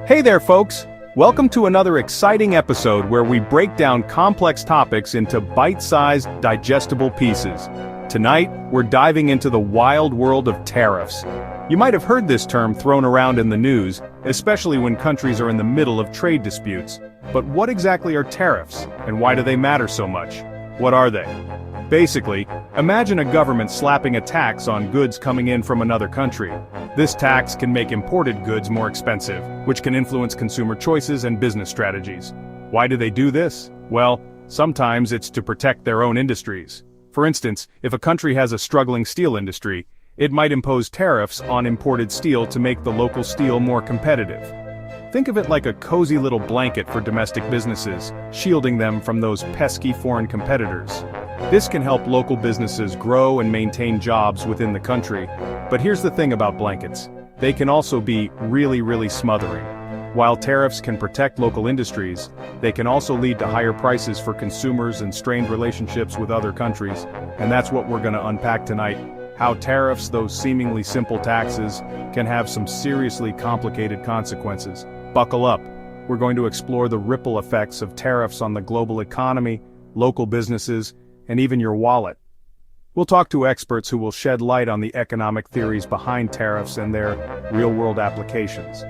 Hey there, folks! Welcome to another exciting episode where we break down complex topics into bite-sized, digestible pieces. Tonight, we're diving into the wild world of tariffs. You might have heard this term thrown around in the news, especially when countries are in the middle of trade disputes. But what exactly are tariffs, and why do they matter so much? What are they? Basically, imagine a government slapping a tax on goods coming in from another country. This tax can make imported goods more expensive, which can influence consumer choices and business strategies. Why do they do this? Well, sometimes it's to protect their own industries. For instance, if a country has a struggling steel industry, it might impose tariffs on imported steel to make the local steel more competitive. Think of it like a cozy little blanket for domestic businesses, shielding them from those pesky foreign competitors. This can help local businesses grow and maintain jobs within the country. But here's the thing about blankets. They can also be really smothering. While tariffs can protect local industries, they can also lead to higher prices for consumers and strained relationships with other countries. And that's what we're going to unpack tonight. How tariffs, those seemingly simple taxes, can have some seriously complicated consequences. Buckle up. We're going to explore the ripple effects of tariffs on the global economy, local businesses, and even your wallet. We'll talk to experts who will shed light on the economic theories behind tariffs and their real-world applications.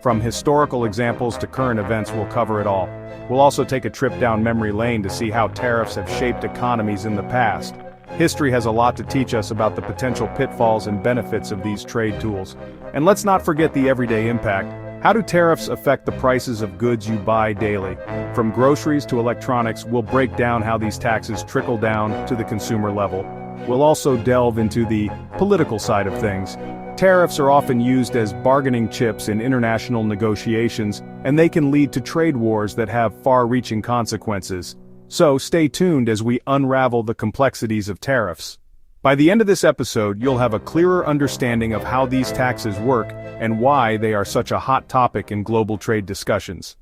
From historical examples to current events, we'll cover it all. We'll also take a trip down memory lane to see how tariffs have shaped economies in the past. History has a lot to teach us about the potential pitfalls and benefits of these trade tools. And let's not forget the everyday impact. How do tariffs affect the prices of goods you buy daily? From groceries to electronics, we'll break down how these taxes trickle down to the consumer level. We'll also delve into the political side of things. Tariffs are often used as bargaining chips in international negotiations, and they can lead to trade wars that have far-reaching consequences. So stay tuned as we unravel the complexities of tariffs. By the end of this episode, you'll have a clearer understanding of how these taxes work and why they are such a hot topic in global trade discussions.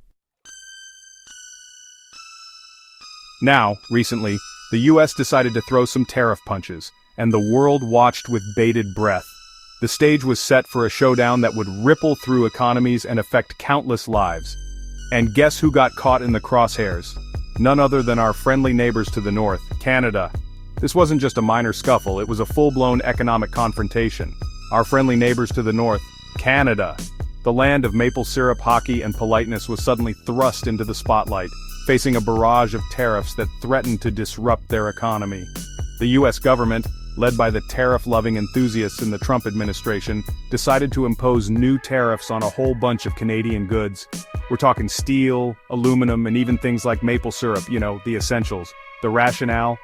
Now, recently, the US decided to throw some tariff punches, and the world watched with bated breath. The stage was set for a showdown that would ripple through economies and affect countless lives. And guess who got caught in the crosshairs? None other than our friendly neighbors to the north, Canada. This wasn't just a minor scuffle, it was a full-blown economic confrontation. Our friendly neighbors to the north, Canada. The land of maple syrup, hockey, and politeness was suddenly thrust into the spotlight, facing a barrage of tariffs that threatened to disrupt their economy. The US government, led by the tariff-loving enthusiasts in the Trump administration, decided to impose new tariffs on a whole bunch of Canadian goods. We're talking steel, aluminum, and even things like maple syrup, the essentials. The rationale?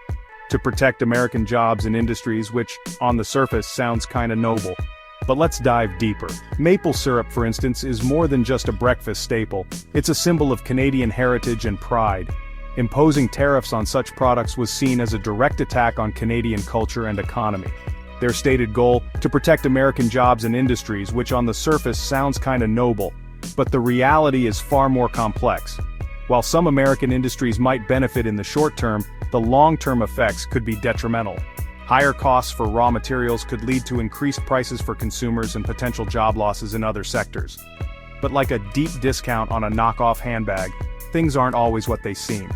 To protect American jobs and industries, which, on the surface, sounds kinda noble. But let's dive deeper. Maple syrup, for instance, is more than just a breakfast staple. It's a symbol of Canadian heritage and pride. Imposing tariffs on such products was seen as a direct attack on Canadian culture and economy. Their stated goal, to protect American jobs and industries, which on the surface sounds kinda noble. But the reality is far more complex. While some American industries might benefit in the short term, the long-term effects could be detrimental. Higher costs for raw materials could lead to increased prices for consumers and potential job losses in other sectors. But like a deep discount on a knockoff handbag, things aren't always what they seem.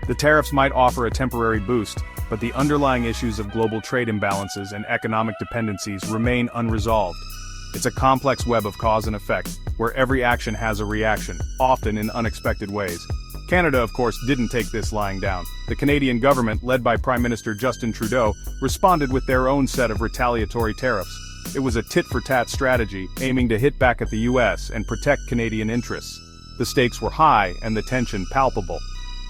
The tariffs might offer a temporary boost, but the underlying issues of global trade imbalances and economic dependencies remain unresolved. It's a complex web of cause and effect, where every action has a reaction, often in unexpected ways. Canada, of course, didn't take this lying down. The Canadian government, led by Prime Minister Justin Trudeau, responded with their own set of retaliatory tariffs. It was a tit-for-tat strategy, aiming to hit back at the US and protect Canadian interests. The stakes were high and the tension palpable.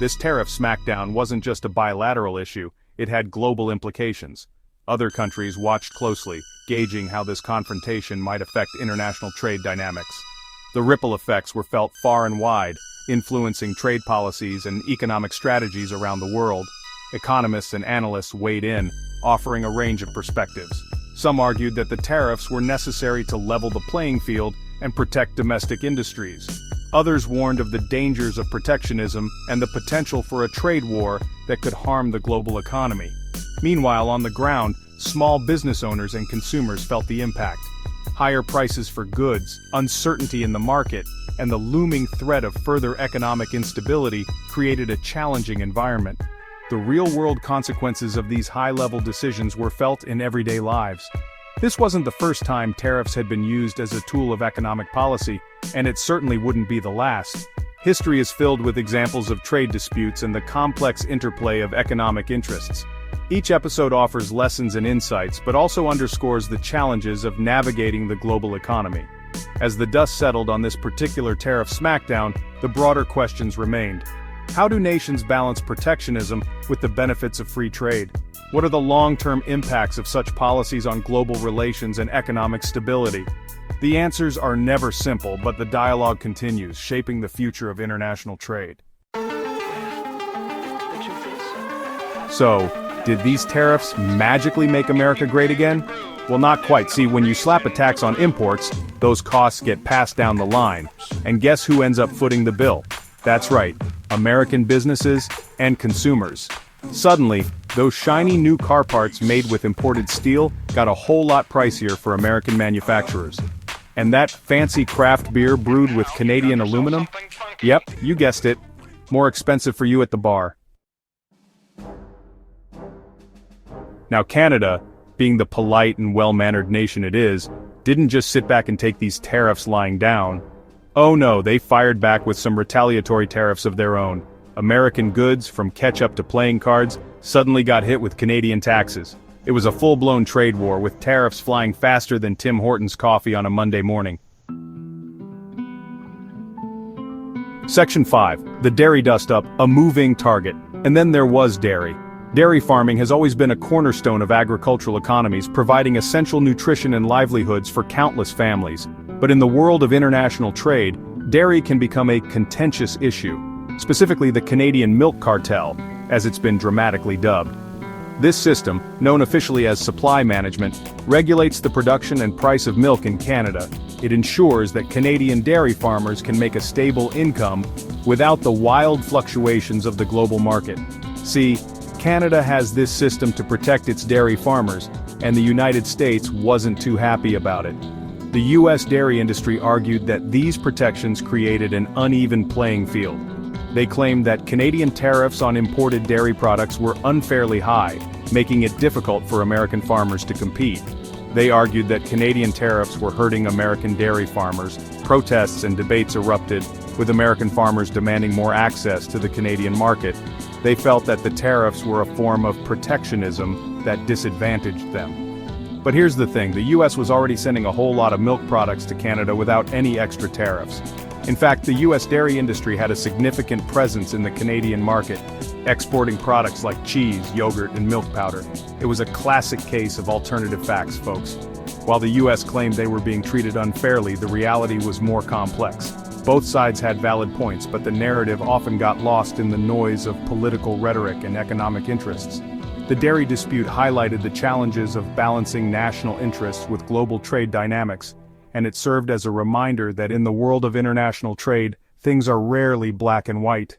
This tariff smackdown wasn't just a bilateral issue, it had global implications. Other countries watched closely, gauging how this confrontation might affect international trade dynamics. The ripple effects were felt far and wide, influencing trade policies and economic strategies around the world. Economists and analysts weighed in, offering a range of perspectives. Some argued that the tariffs were necessary to level the playing field and protect domestic industries. Others warned of the dangers of protectionism and the potential for a trade war that could harm the global economy. Meanwhile, on the ground, small business owners and consumers felt the impact. Higher prices for goods, uncertainty in the market, and the looming threat of further economic instability created a challenging environment. The real-world consequences of these high-level decisions were felt in everyday lives. This wasn't the first time tariffs had been used as a tool of economic policy, and it certainly wouldn't be the last. History is filled with examples of trade disputes and the complex interplay of economic interests. Each episode offers lessons and insights, but also underscores the challenges of navigating the global economy. As the dust settled on this particular tariff smackdown, the broader questions remained. How do nations balance protectionism with the benefits of free trade? What are the long-term impacts of such policies on global relations and economic stability? The answers are never simple, but the dialogue continues, shaping the future of international trade. So, did these tariffs magically make America great again? Well, not quite. See, when you slap a tax on imports, those costs get passed down the line. And guess who ends up footing the bill? That's right, American businesses and consumers. Suddenly, those shiny new car parts made with imported steel got a whole lot pricier for American manufacturers. And that fancy craft beer brewed with Canadian aluminum? Yep, you guessed it. More expensive for you at the bar. Now Canada, being the polite and well-mannered nation it is, didn't just sit back and take these tariffs lying down. Oh no, they fired back with some retaliatory tariffs of their own. American goods, from ketchup to playing cards, suddenly got hit with Canadian taxes. It was a full-blown trade war, with tariffs flying faster than Tim Hortons coffee on a Monday morning. Section 5. The dairy dust-up, a moving target. And then there was dairy. Dairy farming has always been a cornerstone of agricultural economies, providing essential nutrition and livelihoods for countless families. But in the world of international trade, dairy can become a contentious issue. Specifically the Canadian Milk Cartel, as it's been dramatically dubbed. This system, known officially as supply management, regulates the production and price of milk in Canada. It ensures that Canadian dairy farmers can make a stable income without the wild fluctuations of the global market. See, Canada has this system to protect its dairy farmers, and the United States wasn't too happy about it. The U.S. dairy industry argued that these protections created an uneven playing field. They claimed that Canadian tariffs on imported dairy products were unfairly high, making it difficult for American farmers to compete. They argued that Canadian tariffs were hurting American dairy farmers. Protests and debates erupted, with American farmers demanding more access to the Canadian market. They felt that the tariffs were a form of protectionism that disadvantaged them. But here's the thing, the US was already sending a whole lot of milk products to Canada without any extra tariffs. In fact, the US dairy industry had a significant presence in the Canadian market, exporting products like cheese, yogurt, and milk powder. It was a classic case of alternative facts, folks. While the US claimed they were being treated unfairly, the reality was more complex. Both sides had valid points, but the narrative often got lost in the noise of political rhetoric and economic interests. The dairy dispute highlighted the challenges of balancing national interests with global trade dynamics, and it served as a reminder that in the world of international trade, things are rarely black and white.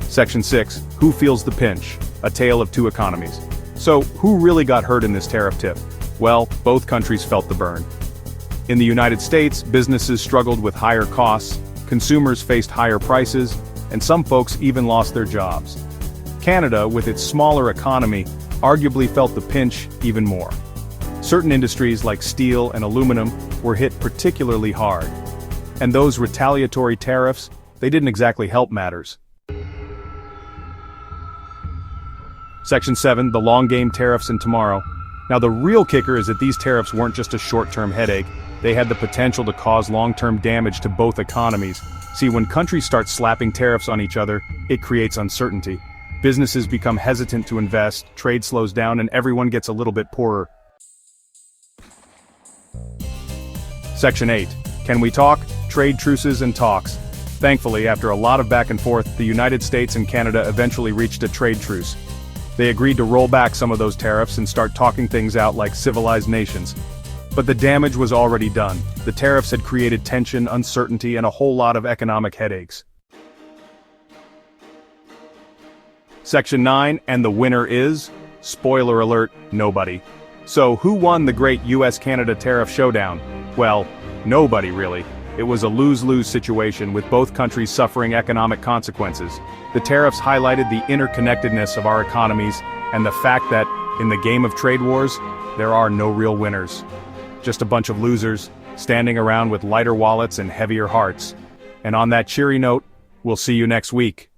Section 6. Who feels the pinch? A tale of two economies. So, who really got hurt in this tariff tiff? Well, both countries felt the burn. In the United States, businesses struggled with higher costs, consumers faced higher prices, and some folks even lost their jobs. Canada, with its smaller economy, arguably felt the pinch even more. Certain industries like steel and aluminum were hit particularly hard. And those retaliatory tariffs, they didn't exactly help matters. Section 7, the long game tariffs and tomorrow. Now the real kicker is that these tariffs weren't just a short-term headache, they had the potential to cause long-term damage to both economies. See, when countries start slapping tariffs on each other, it creates uncertainty. Businesses become hesitant to invest, trade slows down, and everyone gets a little bit poorer. Section 8. Can we talk? Trade truces and talks. Thankfully, after a lot of back and forth, the United States and Canada eventually reached a trade truce. They agreed to roll back some of those tariffs and start talking things out like civilized nations. But the damage was already done. The tariffs had created tension, uncertainty, and a whole lot of economic headaches. Section 9, and the winner is, spoiler alert, nobody. So who won the great US-Canada tariff showdown? Well, nobody really. It was a lose-lose situation with both countries suffering economic consequences. The tariffs highlighted the interconnectedness of our economies and the fact that, in the game of trade wars, there are no real winners. Just a bunch of losers, standing around with lighter wallets and heavier hearts. And on that cheery note, we'll see you next week.